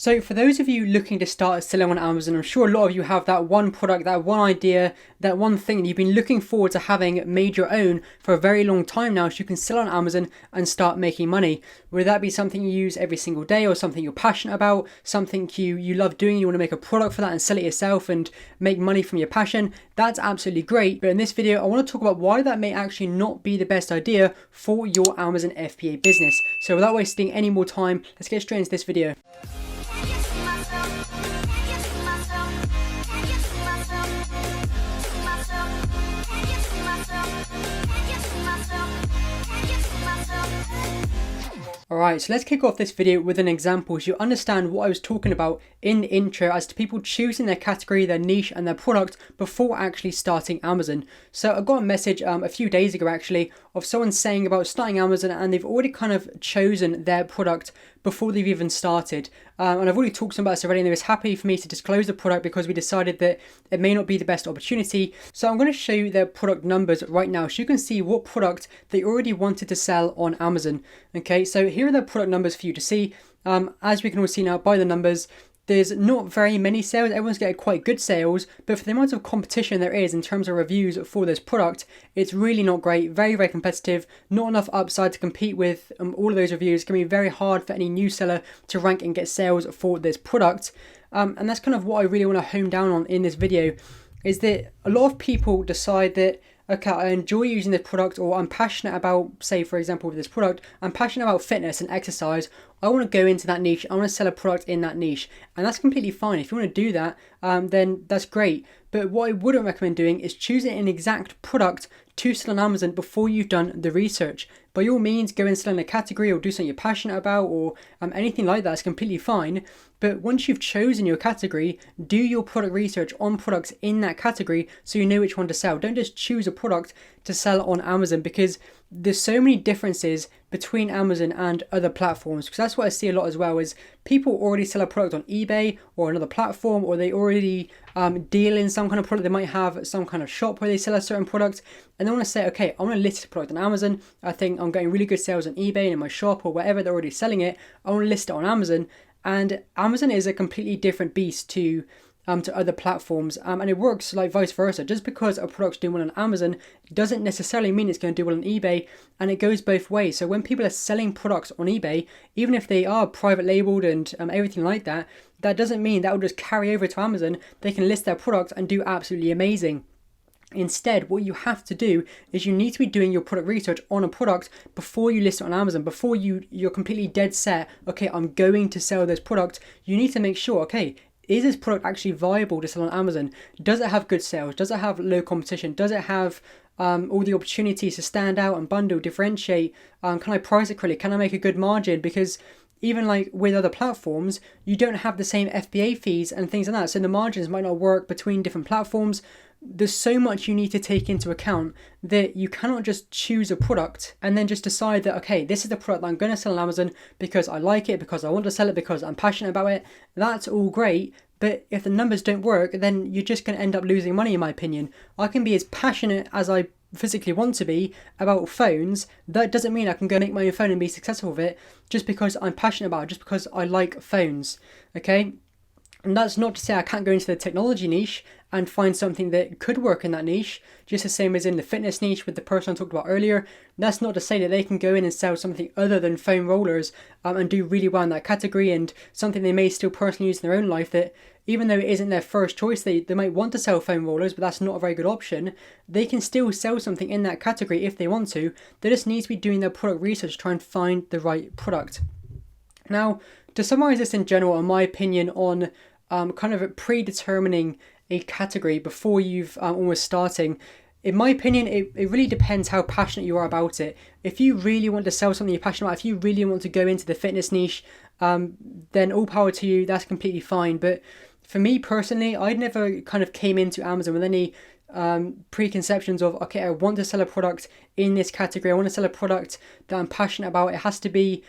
So for those of you looking to start selling on Amazon, I'm sure a lot of you have that one product, that one idea, that one thing that you've been looking forward to having made your own for a very long time now, so you can sell on Amazon and start making money. Whether that be something you use every single day or something you're passionate about, something you love doing, you want to make a product for that and sell it yourself and make money from your passion, that's absolutely great. But in this video, I want to talk about why that may actually not be the best idea for your Amazon FBA business. So without wasting any more time, let's get straight into this video. Alright, so let's kick off this video with an example so you understand what I was talking about in the intro as to people choosing their category, their niche and their product before actually starting Amazon. So I got a message a few days ago actually of someone saying about starting Amazon and they've already kind of chosen their product before they've even started. And I've already talked to them about this already and they was happy for me to disclose the product because we decided that it may not be the best opportunity. So I'm going to show you their product numbers right now so you can see what product they already wanted to sell on Amazon. Okay, so here are the product numbers for you to see. As we can all see now by the numbers, there's not very many sales. Everyone's getting quite good sales, but for the amount of competition there is in terms of reviews for this product, it's really not great. Very, very competitive. Not enough upside to compete with all of those reviews. It's going to be very hard for any new seller to rank and get sales for this product. And that's kind of what I really want to hone down on in this video, is that a lot of people decide that, okay, I enjoy using this product, or I'm passionate about, say for example with this product, I'm passionate about fitness and exercise. I want to go into that niche. I want to sell a product in that niche. And that's completely fine. If you want to do that, then that's great. But what I wouldn't recommend doing is choosing an exact product to sell on Amazon before you've done the research. By all means, go and sell in a category or do something you're passionate about, or anything like that is completely fine. But once you've chosen your category, do your product research on products in that category so you know which one to sell. Don't just choose a product to sell on Amazon, because there's so many differences between Amazon and other platforms. Because that's what I see a lot as well, is people already sell a product on eBay or another platform, or they already deal in some kind of product. They might have some kind of shop where they sell a certain product and they want to say, okay, I want to list a product on Amazon. I think I'm getting really good sales on eBay and in my shop or wherever they're already selling it. I want to list it on Amazon. And Amazon is a completely different beast to other platforms, and it works like vice versa. Just because a product's doing well on Amazon doesn't necessarily mean it's going to do well on eBay, and it goes both ways. So when people are selling products on eBay, even if they are private labeled and everything like that, that doesn't mean that will just carry over to Amazon. They can list their product and do absolutely amazing. Instead, what you have to do is you need to be doing your product research on a product before you list it on Amazon. Before you're completely dead set, okay, I'm going to sell this product, you need to make sure, okay, is this product actually viable to sell on Amazon? Does it have good sales? Does it have low competition? Does it have all the opportunities to stand out and bundle, differentiate? Can I price it correctly? Can I make a good margin? Because even like with other platforms, you don't have the same FBA fees and things like that. So the margins might not work between different platforms. There's so much you need to take into account that you cannot just choose a product and then just decide that, okay, this is the product that I'm going to sell on Amazon because I like it, because I want to sell it, because I'm passionate about it. That's all great. But if the numbers don't work, then you're just going to end up losing money, in my opinion. I can be as passionate as I physically want to be about phones. That doesn't mean I can go make my own phone and be successful with it just because I'm passionate about it, just because I like phones. Okay? And that's not to say I can't go into the technology niche and find something that could work in that niche, just the same as in the fitness niche with the person I talked about earlier. That's not to say that they can go in and sell something other than foam rollers and do really well in that category, and something they may still personally use in their own life that, even though it isn't their first choice, they might want to sell foam rollers, but that's not a very good option. They can still sell something in that category if they want to. They just need to be doing their product research to try and find the right product. Now, to summarize this in general, in my opinion, on kind of predetermining a category before you've almost starting, in my opinion, it really depends how passionate you are about it. If you really want to sell something you're passionate about, if you really want to go into the fitness niche, then all power to you, that's completely fine. But for me personally, I never kind of came into Amazon with any preconceptions of, okay, I want to sell a product in this category. I want to sell a product that I'm passionate about. It has to be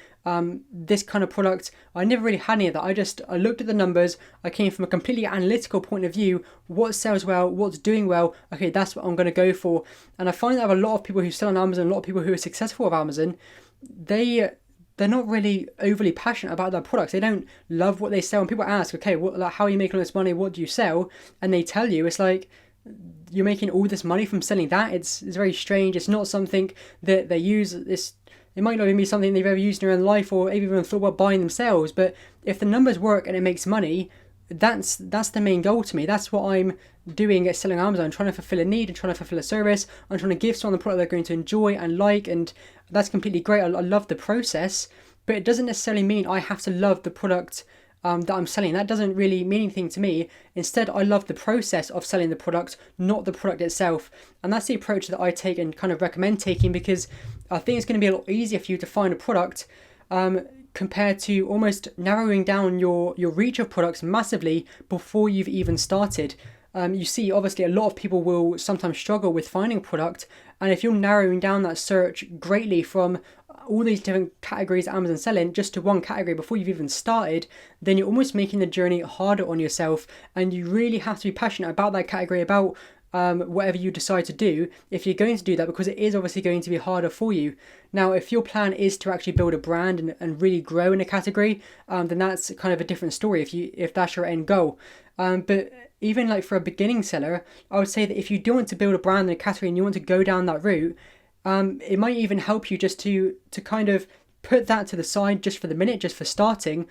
this kind of product. I never really had any of that. I looked at the numbers. I came from a completely analytical point of view. What sells well? What's doing well? Okay, that's what I'm going to go for. And I find that a lot of people who sell on Amazon, a lot of people who are successful with Amazon, they they're not really overly passionate about their products. They don't love what they sell. And people ask, okay, how are you making all this money? What do you sell? And they tell you, it's like, you're making all this money from selling that. It's very strange. It's not something that they use. It might not even be something they've ever used in their own life or even thought about buying themselves. But if the numbers work and it makes money, that's the main goal to me. That's what I'm doing at selling on Amazon. I'm trying to fulfill a need and trying to fulfill a service. I'm trying to give someone the product they're going to enjoy and like, and that's completely great. I love the process, but it doesn't necessarily mean I have to love the product that I'm selling. That doesn't really mean anything to me. Instead, I love the process of selling the product, not the product itself. And that's the approach that I take and kind of recommend taking, because I think it's going to be a lot easier for you to find a product compared to almost narrowing down your reach of products massively before you've even started. You see, obviously, a lot of people will sometimes struggle with finding a product, and if you're narrowing down that search greatly from all these different categories Amazon selling just to one category before you've even started, then you're almost making the journey harder on yourself, and you really have to be passionate about that category, about whatever you decide to do if you're going to do that, because it is obviously going to be harder for you. Now, if your plan is to actually build a brand and really grow in a category, then that's kind of a different story if that's your end goal. But even like for a beginning seller, I would say that if you do want to build a brand in a category and you want to go down that route, it might even help you just to kind of put that to the side just for the minute, just for starting,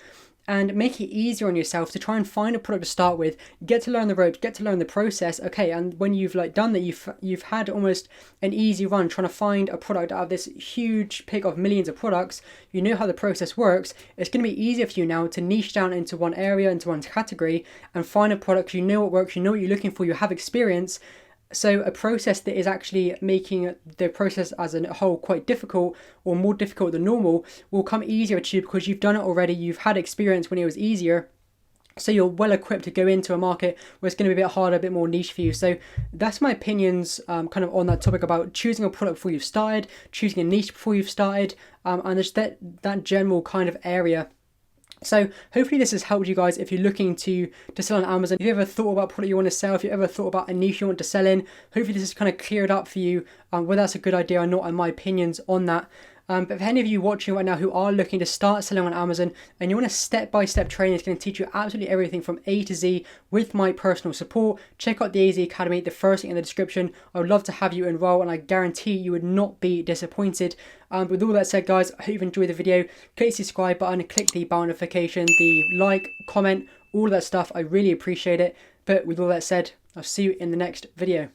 and make it easier on yourself to try and find a product to start with, get to learn the ropes, get to learn the process. Okay, and when you've like done that, you've had almost an easy run trying to find a product out of this huge pick of millions of products. You know how the process works. It's going to be easier for you now to niche down into one area, into one category, and find a product. You know what works, you know what you're looking for, you have experience. So a process that is actually making the process as a whole quite difficult or more difficult than normal will come easier to you because you've done it already. You've had experience when it was easier. So you're well equipped to go into a market where it's going to be a bit harder, a bit more niche for you. So that's my opinions kind of on that topic about choosing a product before you've started, choosing a niche before you've started, and just that general kind of area. So hopefully this has helped you guys if you're looking to sell on Amazon. If you ever thought about a product you want to sell, if you ever thought about a niche you want to sell in, hopefully this has kind of cleared up for you whether that's a good idea or not, and my opinions on that. But for any of you watching right now who are looking to start selling on Amazon and you want a step-by-step training that's going to teach you absolutely everything from A to Z with my personal support, check out the AZ Academy, the first link in the description. I would love to have you enroll, and I guarantee you would not be disappointed. With all that said, guys, I hope you've enjoyed the video. Click the subscribe button, click the bell notification, the like, comment, all of that stuff. I really appreciate it. But with all that said, I'll see you in the next video.